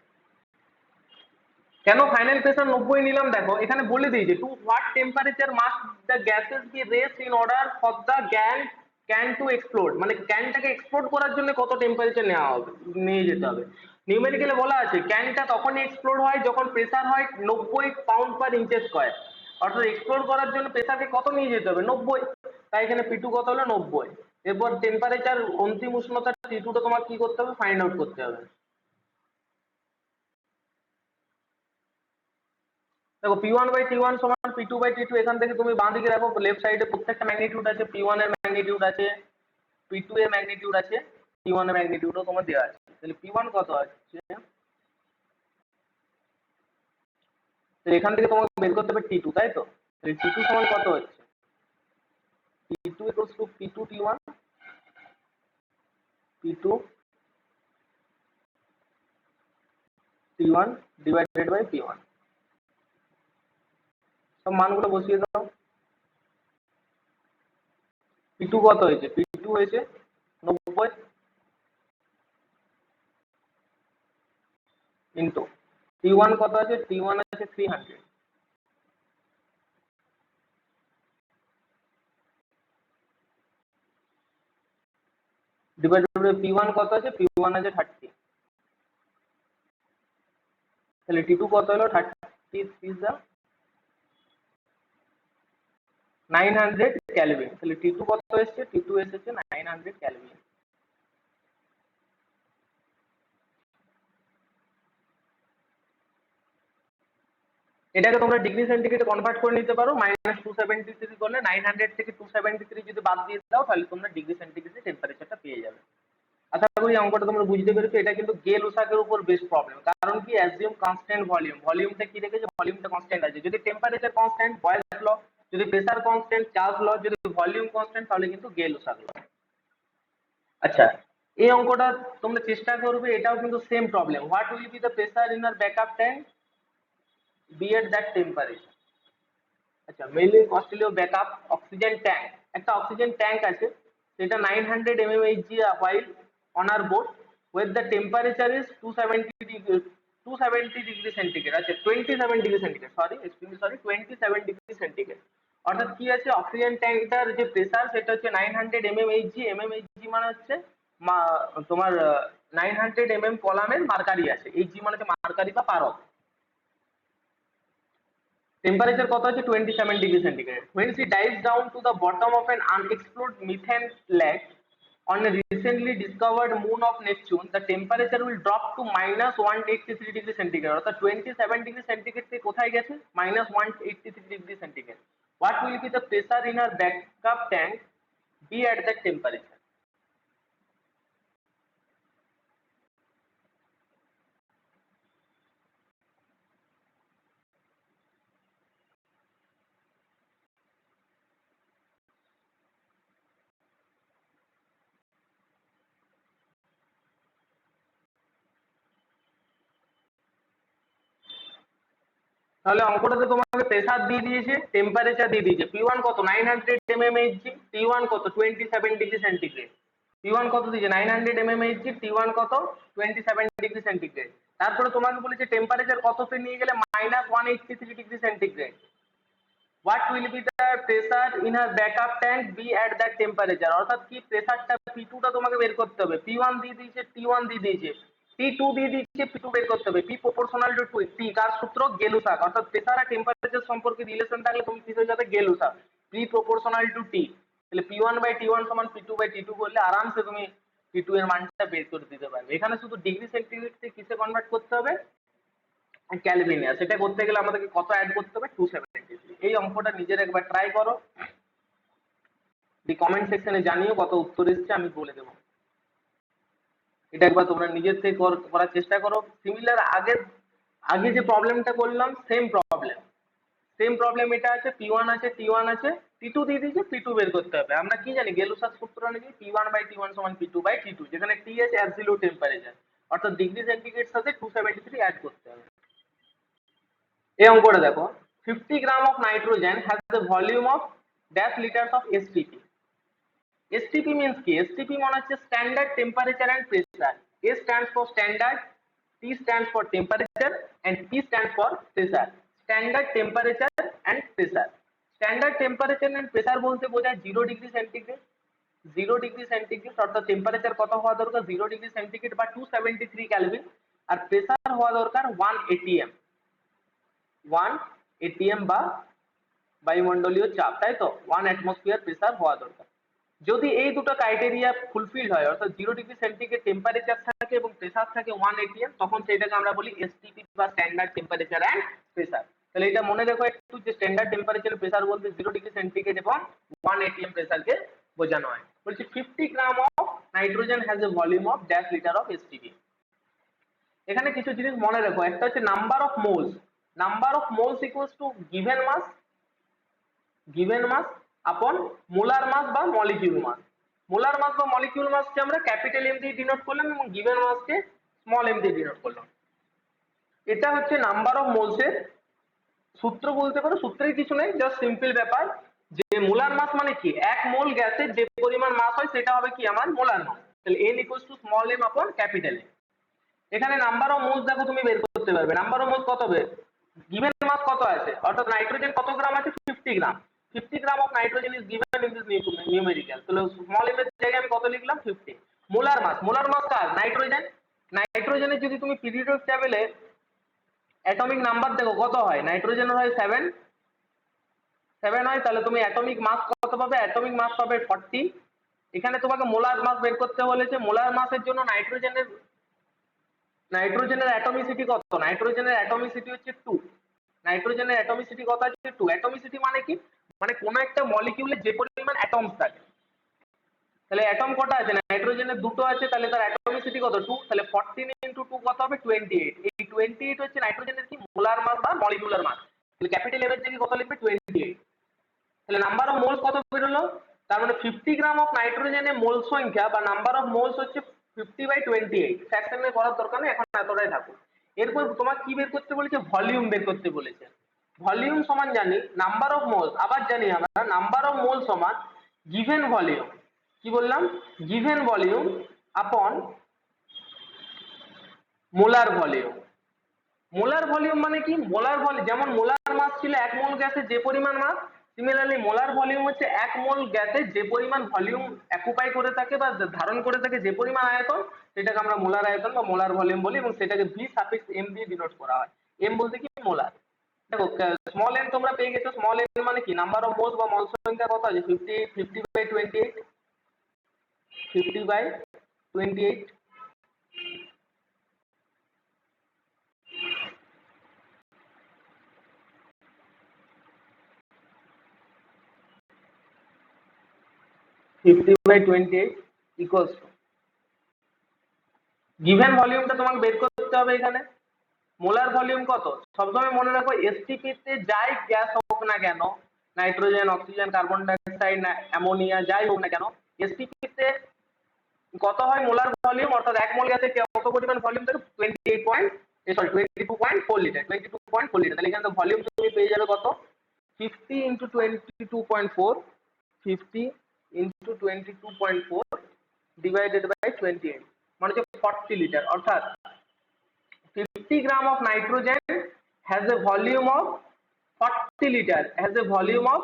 কেন ফাইনাল প্রেসার 90 নিলাম দেখো এখানে বলে দিয়েছে to what temperature must the gases be raised in order for the can to explode, মানে ক্যানটাকে explode করার জন্য কত টেম্পারেচার নেওয়া হবে, নিয়ে যেতে হবে। নিউমেরিক্যালে বলা আছে ক্যানটা তখনই এক্সপ্লোড হয় যখন প্রেসার হয় 90 পাউন্ড পার ইঞ্চি স্কোয়ার, অর্থাৎ এক্সপ্লোড করার জন্য প্রেসারকে কত নিয়ে যেতে হবে 90, তাই এখানে P2 কত হলো 90। এরপর টেম্পারেচার অন্তিম উষ্ণতা T2 টা তোমার কি করতে হবে, ফাইন্ড আউট করতে হবে। দেখো P1/T1 সমান P2/T2, এখান থেকে তুমি বাঁ দিকে দেখো লেফট সাইডে প্রত্যেকটা ম্যাগনিটিউড আছে, P1 এর ম্যাগনিটিউড আছে, P2 এর ম্যাগনিটিউড আছে, T1 এর ম্যাগনিটিউডও তোমার দেওয়া আছে। তাহলে P1 কত আছে, তো এখান থেকে তোমাকে বের করতে হবে T2, তাই তো? তাহলে T2 সমান কত হচ্ছে, T2 equals to P2 T1, P2 T1 divided by P1, সব মানগুলো বসিয়ে দাও। P2 কত হয়েছে, P2 হয়েছে 90 ইন্টু T1 কত আছে, T1 আছে 300 ডিভাইডেড বাই P1 কত আছে, P1 আছে 30, তাহলে T2 কত হলো 30 is the 900 ক্যালভিন। তাহলে T2 কত এসেছে, T2 এসেছে 900 ক্যালভিন। এটাকে তোমরা ডিগ্রি সেন্টিগ্রেডে কনভার্ট করে নিতে পারো, -273 করলে 900 থেকে 273 যদি বাদ দিয়ে দাও তাহলে তোমরা ডিগ্রি সেন্টিগ্রেডে টেম্পারেচারটা পেয়ে যাবে। আশা করি অঙ্কটা তোমরা বুঝতে পেরেছো। এটা কিন্তু গেল-উসাকের উপর বেস্ট প্রবলেম, কারণ কি অ্যাজিউম কনস্ট্যান্ট ভলিউম, ভলিউমটা কি রেখেছে, ভলিউমটা কনস্ট্যান্ট আছে। যদি টেম্পারেচার কনস্ট্যান্ট বয়েলস ল, যদি প্রেসার কনস্ট্যান্ট চার্লস ল, যদি ভলিউম কনস্ট্যান্ট তাহলে কিন্তু গেল-উসাক ল। আচ্ছা, এই অঙ্কটা তোমরা চেষ্টা করবে, এটাও কিন্তু same problem. What will be the pressure in our backup tank be at that temperature. আচ্ছা, মেইনলি অস্ট্রেলীয় ব্যাকআপ অক্সিজেন ট্যাঙ্ক, একটা অক্সিজেন ট্যাঙ্ক আছে, সেটা 900 mmHg while on our boat where the temperature is 270 degree centigrade, আচ্ছা 27 degree centigrade, sorry extremely sorry 27 degree centigrade. অর্থাৎ কি আছে, oxygen ট্যাঙ্কটার যে প্রেসার সেটা হচ্ছে 900 mmHg, mmHg মানে হচ্ছে তোমার 900 কলামের মার্কারি আছে, Hg মানে হচ্ছে মার্কারি বা পারদ। টেম্পারেচার কত আছে 27 degree centigrade. When she dives down to the bottom of an unexplored methane lake on a recently discovered moon of Neptune, the temperature will drop to -183 degree centigrade. অর্থাৎ 27 degree centigrade থেকে কোথায় গেছে, -183 degree centigrade. What will be the pressure in our backup tank be at that temperature? তাহলে অঙ্কটাতে তোমাকে pressure দিয়ে দিয়েছে, temperature দিয়ে দিয়েছে। P1 কত 900 mmHg, T1 কত 27 ডিগ্রি সেন্টিগ্রেড। P1 কত দিয়েছে 900 mmHg, T1 কত 27 ডিগ্রি সেন্টিগ্রেড। তারপরে তোমাকে বলেছে টেম্পারেচার কততে নিয়ে গেলে -183 degree centigrade. What will be the pressure in a backup tank be at that temperature? অর্থাৎ কি প্রেসারটা P2 টা তোমাকে বের করতে হবে। P1 দিয়ে দিয়েছে, T1 দিয়ে দিয়েছে, T2 দিয়ে দিয়েছে, P2 বের করতে হবে। P প্রপোর্শনাল টু T, কার সূত্র, গেলুসাক। অর্থাৎ প্রেসার আর টেম্পারেচার সম্পর্কে রিলেশন থাকলে তুমি কি হয়ে যাবে, গেলুসাক। P প্রপোর্শনাল টু T, তাহলে P1/T1 সমান P2/T2 করলে আরামসে তুমি P2 এর মানটা বের করে দিতে পারবে। এখানে শুধু ডিগ্রি সেন্টিগ্রেড থেকে কিসে কনভার্ট করতে হবে, ক্যালভিনে। সেটা করতে গেলে আমাদেরকে কত অ্যাড করতে হবে, 273। এই অঙ্কটা নিজের একবার ট্রাই করো, কমেন্ট সেকশনে জানিও কত উত্তর এসেছে, আমি বলে দেবো। এটা একবার তোমরা নিজের থেকে করার চেষ্টা করো। সিমিলার আগে যে প্রবলেমটা করলাম সেম প্রবলেম এটা আছে। P1 আছে, T1 আছে, T2 দিয়ে দিয়েছে, P2 বের করতে হবে। আমরা কি জানি, গেলুসাক সূত্র নাকি P1/T1 সমান P2/T2, যেখানে T আছে অ্যাবসলিউট টেম্পারেচার, অর্থাৎ ডিগ্রি সেন্টিগ্রেড সাথে 273 অ্যাড করতে হবে। এই অঙ্কটা দেখো, 50 gram of nitrogen has the volume of dash litres of STP. STP means কি, এসটিপি মানে হচ্ছে standard temperature and pressure. S stands for standard, T stands for temperature and P stands for pressure. Standard temperature and pressure. Standard temperature and pressure বলতে বোঝায় 0 degree centigrade, 0 degree centigrade অর্থাৎ temperature কত হওয়া দরকার 0 degree centigrade বা 273 kelvin, আর pressure হওয়া দরকার 1 atm, 1 atm বা বায়ুমণ্ডলীয় চাপ, তাই তো 1 অ্যাটমসফিয়ার প্রেসার হওয়া দরকার। যদি এই দুটো ক্রাইটেরিয়া ফুলফিল হয় অর্থাৎ 0 ডিগ্রি সেন্টিগ্রেড টেম্পারেচার থাকে এবং প্রেসার থাকে 1 atm, তখন সেটাকে আমরা বলি এসটিপি বা স্ট্যান্ডার্ড টেম্পারেচার এন্ড প্রেসার। তাহলে এটা মনে রেখো একটু যে স্ট্যান্ডার্ড টেম্পারেচার প্রেসার বলতে 0 ডিগ্রি সেন্টিগ্রেড এবং 1 atm প্রেসারকে বোঝানো হয়। বলছি 50 gram of nitrogen has a volume of dash litre of STP. এখানে কিছু জিনিস মনে রাখো, একটা হচ্ছে number of moles, number of moles equals to given mass, given mass upon molar মাস বা মলিকিউল মাস। মোলার মাস বা মলিকিউল মাসকে আমরা ক্যাপিটাল এম দিয়ে ডিনোট করলাম এবং গিভেন মাসকে স্মল এম দিয়ে ডিনোট করলাম। এটা হচ্ছে নাম্বার অফ মোলস এর সূত্র বলতে পারো, সূত্রের কিছু নেই, জাস্ট সিম্পল ব্যাপার যে মোলার মাস মানে কি, এক মোল গ্যাসের যে পরিমাণ মাস হয় সেটা হবে কি আমার মোলার মাস। তাহলে n equals to small M upon capital M. এখানে নাম্বার অফ মোলস দেখো তুমি বের করতে পারবে, নাম্বার অফ মোলস কত হবে, গিভেন মাস কত আছে অর্থাৎ নাইট্রোজেন কত গ্রাম আছে 50 gram, 50 gram of nitrogen is given in this numerical. তাহলে স্মল এম এর জায়গায় আমি কত লিখলাম 50। মোলার মাস, মোলার মাস কার নাইট্রোজেন, নাইট্রোজেনের যদি তুমি পিরিয়ডিক টেবিলে অ্যাটমিক নাম্বার দেখো কত হয়, নাইট্রোজেনের হয় 7 হয়, তাহলে তুমি অ্যাটমিক মাস কত পাবে, অ্যাটমিক মাস পাবে 40। এখানে তোমাকে মোলার মাস বের করতে বলেছে, মোলার মাসের জন্য নাইট্রোজেনের অ্যাটমিসিটি কত, নাইট্রোজেনের অ্যাটমিসিটি হচ্ছে 2, নাইট্রোজেনের অ্যাটমিসিটি কত আছে 2। অ্যাটমিসিটি মানে কি, মানে কোন একটা মলিকিউলে যে পরিমাণ অ্যাটমস থাকে, তাহলে অ্যাটম কটা আছে নাইট্রোজেনের দুটো আছে, তাহলে তার অ্যাটমিসিটি কত 2, তাহলে 14 * 2 কত হবে 28। এই 28 হচ্ছে নাইট্রোজেনের কি মোলার মাস বা মলিকিউলার মাস। তাহলে ক্যাপিটাল এম এর জায়গায় কত লিখবে 28। তাহলে নাম্বার অফ মোলস কত বের হলো, তার মানে 50 গ্রাম অফ নাইট্রোজেনের মোল সংখ্যা বা নাম্বার অফ মোলস হচ্ছে 50/28। ফ্র্যাকশনে করার দরকার নেই, এখন এতটাই থাকুক। এরপর তোমার কি বের করতে বলেছে, ভলিউম বের করতে বলেছে। ভলিউম সমান জানি নাম্বার অফ মোলস, আবার জানি আমরা নাম্বার অফ মোল সমান গিভেন ভলিউম, কি বললাম গিভেন ভলিউম আপন মোলার ভলিউম। মোলার ভলিউম মানে কি, মোলার ভলিউম যেমন মোলার মাস ছিল 1 মোল গ্যাসের যে পরিমাণ মাস, সিমিলারলি মোলার ভলিউম হচ্ছে 1 মোল গ্যাসের যে পরিমাণ ভলিউম অকুপাই করে থাকে বা ধারণ করে থাকে, যে পরিমাণ আয়তন, সেটাকে আমরা মোলার আয়তন বা মোলার ভলিউম বলি এবং সেটাকে ভি সাফিক্স এম দিয়ে ডিনোট করা হয়। এম বলতে কি মোলার। দেখো স্মল এন তোমরা পেয়ে গেছো, স্মল এন মানে কি নাম্বার অফ মোলস বা মোল সংখ্যা কত আছে 50/28, 50/28। 50/28 ইকুয়ালস টু গিভেন ভলিউমটা তোমাকে বের করতে হবে। এখানে মোলার ভলিউম কত, সবসময় মনে রাখো এসটিপি তে যাই গ্যাস হোক না কেন, nitrogen, oxygen, carbon dioxide, ammonia যাই হোক না কেন, এসটিপি তে কত হয় মোলার ভলিউম, অর্থাৎ 1 মোল গ্যাসে কত পরিমাণ ভলিউম থাকে 22.4 লিটার, 22.4 লিটার। তাহলে এখানে তো ভলিউম তুমি পেয়ে যাবে কত 50 * 22.4, 50 * 22.4 ডিভাইডেড বাই 28 মানে হচ্ছে 40 লিটার। অর্থাৎ 50 gram of nitrogen has a volume of 40 litre, has a volume of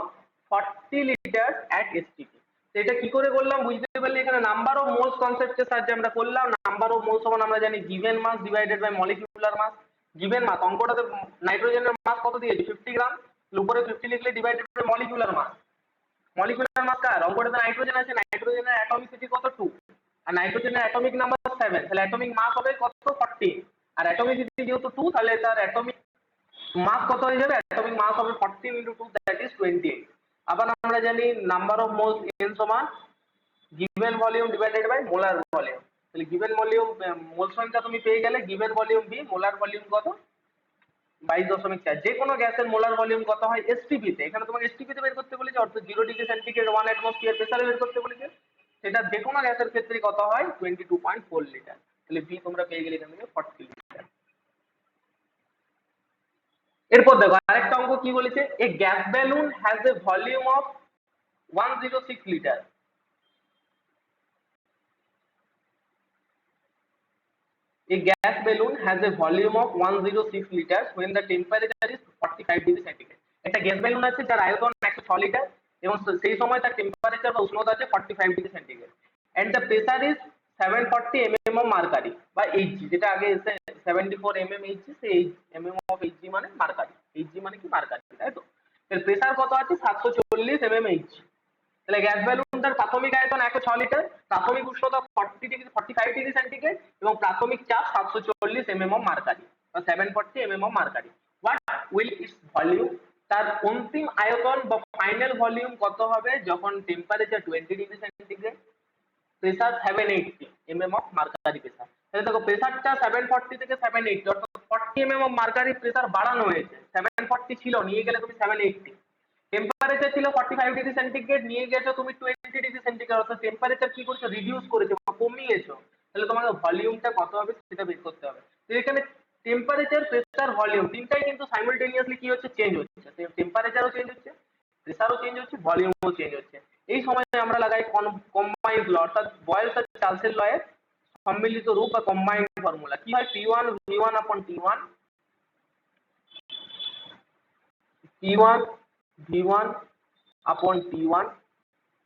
40 litre at STP। এটা কি করে করলাম বুঝতে পারলে, এখানে নাম্বার অফ মোলস কনসেপ্টের সাহায্যে আমরা করলাম। নাম্বার অফ মোলস সমান আমরা জানি given mass divided by molecular mass. Given mass অঙ্কটাতে নাইট্রোজেনের মাস কত দিয়েছি 50 গ্রাম, উপরে 50 লিখলে divided by molecular mass. Molecular mass কার, অঙ্কটাতে নাইট্রোজেন আছে, নাইট্রোজেনের অ্যাটমিসিটি কত 2 আর নাইট্রোজেনের অ্যাটমিক নাম্বার 7, তাহলে অ্যাটমিক মাস হবে কত 40 আর অ্যাটমিসিটি যেহেতু 2 তাহলে তার অ্যাটমিক মাস কত হয়ে যাবে, অ্যাটমিক মাস হবে 40 * 2 দ্যাট ইজ 28। আবার আমরা জানি নাম্বার অফ মোলস n সমান given volume divided by molar volume. তাহলে গিভেন ভলিউম মোল সংখ্যা তুমি পেয়ে গেলে, given volume B, molar volume কত 22.4। যে কোনো গ্যাসের মোলার ভলিউম কত হয় এসটিপি তে, এখানে তোমাকে এসটিপি তে বের করতে বলেছে, অর্থাৎ 0 ডিগ্রি সেন্টিগ্রেড 1 অ্যাটমসফিয়ার প্রেসারে বের করতে বলেছে। সেটা যে কোনো গ্যাসের ক্ষেত্রে কত হয় 22.4 লিটার। তাহলে বি তোমরা পেয়ে গেলে এখান থেকে 40 লিটার। এরপর দেখো আরেকটা অঙ্ক কি বলেছে, a gas balloon has a volume of 106 litre. A gas balloon has a volume of 106 liters when the temperature is 45 degree centigrade. একটা গ্যাস বেলুন আছে যার আয়তন 106 লিটার এবং সেই সময় তার টেম্পারেচার বা উষ্ণতা আছে 45 degree centigrade and the pressure is 740 mm of mercury বা Hg, যেটা আগে এসে 74 mm Hg, সেই mm of Hg মানে মার্কারি। Hg মানে কি মার্কারি, তাই তো? এর প্রেসার কত আছে 740 mm Hg। তাহলে গ্যাস বেলুনটার প্রাথমিক আয়তন 106 লিটার, প্রাথমিক উষ্ণতা 45 ডিগ্রি সেন্টিগ্রেড এবং প্রাথমিক চাপ 740 mm of mercury বা 740 mm of mercury। What will it's volume, তার অন্তিম আয়তন বা ফাইনাল ভলিউম কত হবে যখন temperature 20 degree centigrade, pressure 780 mm of mercury pressure. তাহলে দেখো প্রেসারটা 740 থেকে 780 অর্থাৎ 40 mm of mercury প্রেসার বাড়ানো হয়েছে। 740 ছিল, নিয়ে গেলে তুমি 780। টেম্পারেচার ছিল 45 ডিগ্রি সেন্টিগ্রেড, নিয়ে গেছো তুমি 20 ডিগ্রি সেন্টিগ্রেড, অর্থাৎ টেম্পারেচার কি করেছো, রিডিউস করেছো বা কমিয়েছো। তাহলে তোমাকে ভলিউমটা কত হবে সেটা বের করতে হবে। তো এখানে টেম্পারেচার, প্রেসার, ভলিউম তিনটাই কিন্তু সাইমালটেনিয়াসলি কি হচ্ছে, চেঞ্জ হচ্ছে। টেম্পারেচারও চেঞ্জ হচ্ছে, প্রেসারও চেঞ্জ হচ্ছে, ভলিউমও চেঞ্জ হচ্ছে। এই সময় আমরা লাগাই কম্বাইন্ড ল, অর্থাৎ বয়েলস আর চার্লসের ল এর সম্মিলিত রূপ বা কম্বাইন্ড ফর্মুলা। কি হয়, P1 V1 upon T1, P1 V1 upon T1,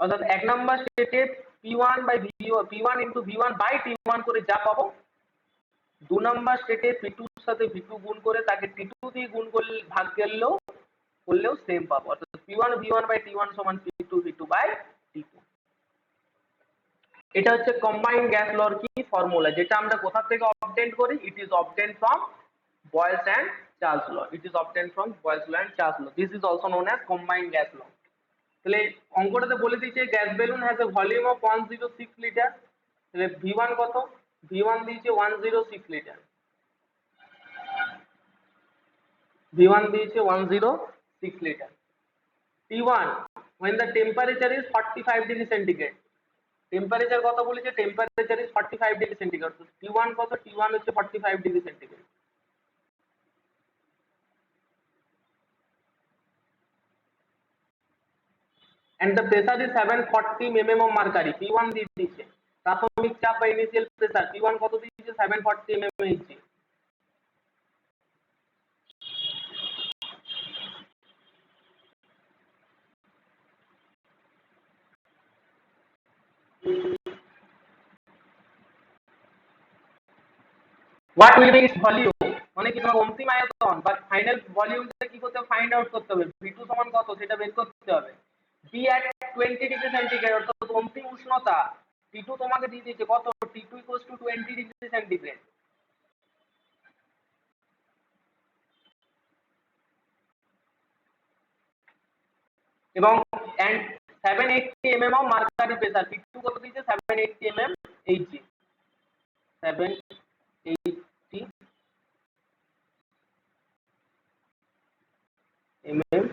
অর্থাৎ এক নাম্বার স্টেটে P1 by P1 into V1 by T1 করে যা পাবো, দু নাম্বার স্টেটে P2 এর সাথে V2 গুণ করে তাকে T2 দিয়ে গুণ করলে ভাগ করলেও সেম পাবো, অর্থাৎ P1 V1 বাই T1 সমান P2 V2 বাই T2। এটা হচ্ছে কম্বাইন্ড গ্যাস লর কি ফর্মুলা, যেটা আমরা কোথা থেকে অবটেন করি, it is obtain from Boyle's and Charles law, it is obtain from Boyle's law and Charles law, this is also known as combined gas law. তাহলে অঙ্কটাতে বলে দিয়েছে gas balloon has a volume of 106 litre, তাহলে V1 কত, V1 দিয়েছে 106 litre, V1 দিয়েছে 106 litre. T1 when the temperature is 45 degree centigrade, temperature কত বলেছে, টেম্পারেচার ইজ 45 ডিগ্রি সেন্টিগ্রেড, তো T1 কত, T1 হচ্ছে 45 degree centigrade. and the pressure is 740 mm of mercury, P1 দিয়ে দিয়েছে। প্রাথমিক চাপ বা ইনিশিয়াল প্রেসার P1 কত দিয়েছে, 740 mm Hg। What will B it's volume, মানে কি তোমার অন্তিম আয়তন বা ফাইনাল ভলিউমটা কি করতে হবে, ফাইন্ড আউট করতে হবে। V2 সমান কত সেটা বের করতে হবে। B at 20 ডিগ্রি সেন্টিগ্রেড, অর্থাৎ অন্তিম উষ্ণতা T2 তোমাকে দিয়ে দিয়েছে কত, T2 equals to 20 degree centigrade. এবং and 780 mm of mercury pressure, P2 কত দিয়েছে, 780 mm Hg, 780 mm।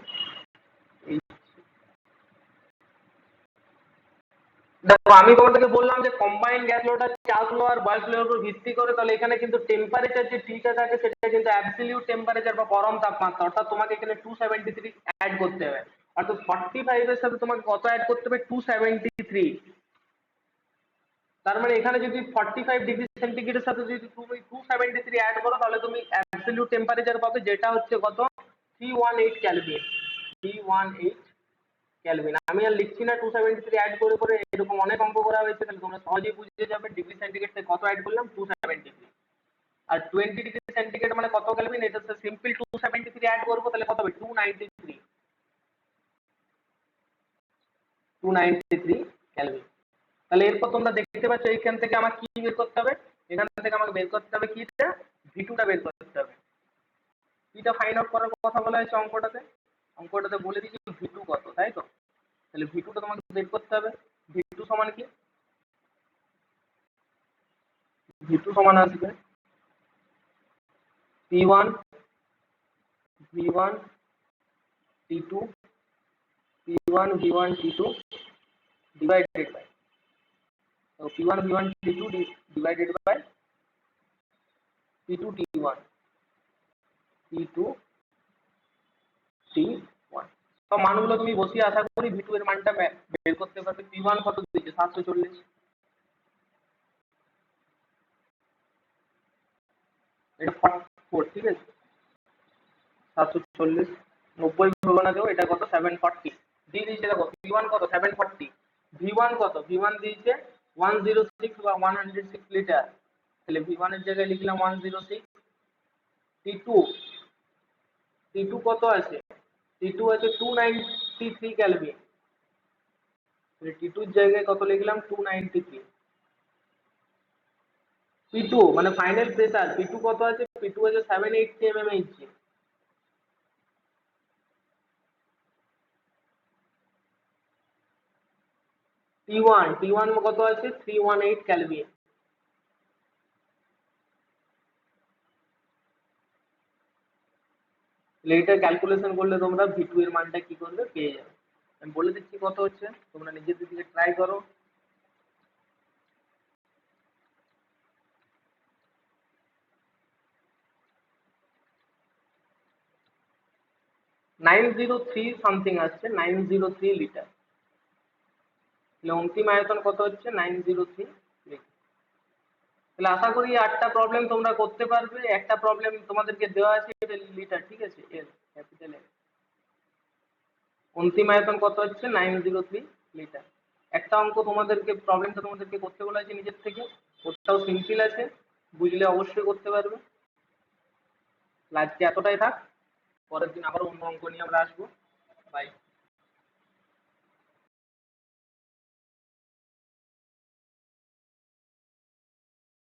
দেখো আমি তোমাদেরকে বললাম যে কম্বাইন্ড গ্যাস লটা চার্লস ল আর বয়েলস লর উপর ভিত্তি করে, তাহলে এখানে কিন্তু টেম্পারেচার যে টিটা থাকে সেটা কিন্তু অ্যাবসলিউট টেম্পারেচার বা পরম তাপমাত্রা, অর্থাৎ তোমাকে এখানে 273 অ্যাড করতে হবে, অর্থাৎ 45 এর সাথে তোমাকে কত অ্যাড করতে হবে, 273। তার মানে এখানে যদি 45 ডিগ্রি সেন্টিগ্রেডের সাথে যদি তুমি 273 অ্যাড করো তাহলে তুমি অ্যাবসলিউট টেম্পারেচার পাবে, যেটা হচ্ছে কত, 318 কেলভিন, 318 কেলভিন। আমি আর লিখছি না 273 অ্যাড করে করে, এরকম অনেক অঙ্ক করা হয়েছে, তাহলে তোমরা সহজেই বুঝে যাবে ডিগ্রি সেন্টিগ্রেড থেকে কত অ্যাড করলাম, 273। আর 20 ডিগ্রি সেন্টিগ্রেড মানে কত কেলভিন, এটা হচ্ছে সিম্পল 273 অ্যাড করবো তাহলে কত হবে, 293, 293 কেলভিন। তাহলে এরপর তোমরা দেখতে পাচ্ছ এখান থেকে আমার কি বের করতে হবে, এখান থেকে আমাকে বের করতে হবে কিটা, V2 টা বের করতে হবে। কিটা ফাইন্ড আউট করার কথা বলা হয়েছে অঙ্কটাতে বলে দিয়েছি V2 কত, তাই তো? তাহলে V2 টা তোমাকে বের করতে হবে। V2 সমান কি, V2 সমান আসবে P1 V1 T2, P1 V1 T2 divided by, so P1 V1 T2 divided by P2 T1, P2 T1। তো মানগুলো তুমি বসিয়ে আশা করি V2 এর মানটা বের করতে পারবে। P1 কত দিয়েছে, 740, এটা 44, ঠিক আছে। 740, 90 হবে না, এটা কত 740 দিয়ে দিয়েছে। দেখো V1 কত 740, V1 কত, V1 দিয়েছে 106 বা 106 লিটার, তাহলে V1 এর জায়গায় লিখলাম 106। T2, T2 কত আছে, T2 আছে 293 কেলভিন, T2 এর জায়গায় কত লিখলাম 293। P2 মানে ফাইনাল প্রেসার, P2 কত আছে, P2 আছে 780 mmHg। T1 কত আছে 318 কেলভিন। এটা ক্যালকুলেশন করলে তোমরা V2 এর মানটা কি করবে পেয়ে যাবে। আমি বলে দিচ্ছি কত হচ্ছে, তোমরা নিজেদের দিকে ট্রাই করো। 903 সামথিং আসছে, 903 লিটার। তাহলে অন্তিম আয়তন কত হচ্ছে 903 লিটার। তাহলে আশা করি 8টা প্রবলেম তোমরা করতে পারবে। একটা প্রবলেম তোমাদেরকে দেওয়া আছে, এটা লিটার, ঠিক আছে, এল ক্যাপিটাল এল। অন্তিম আয়তন কত হচ্ছে 903 লিটার। একটা অঙ্ক তোমাদেরকে, প্রবলেমটা তোমাদেরকে করতে বলা আছে নিজের থেকে, ওটাও সিম্পল আছে, বুঝলে অবশ্যই করতে পারবে। আজকে এতটাই থাক, পরের দিন আবার অন্য অঙ্ক নিয়ে আমরা আসবো। বাই।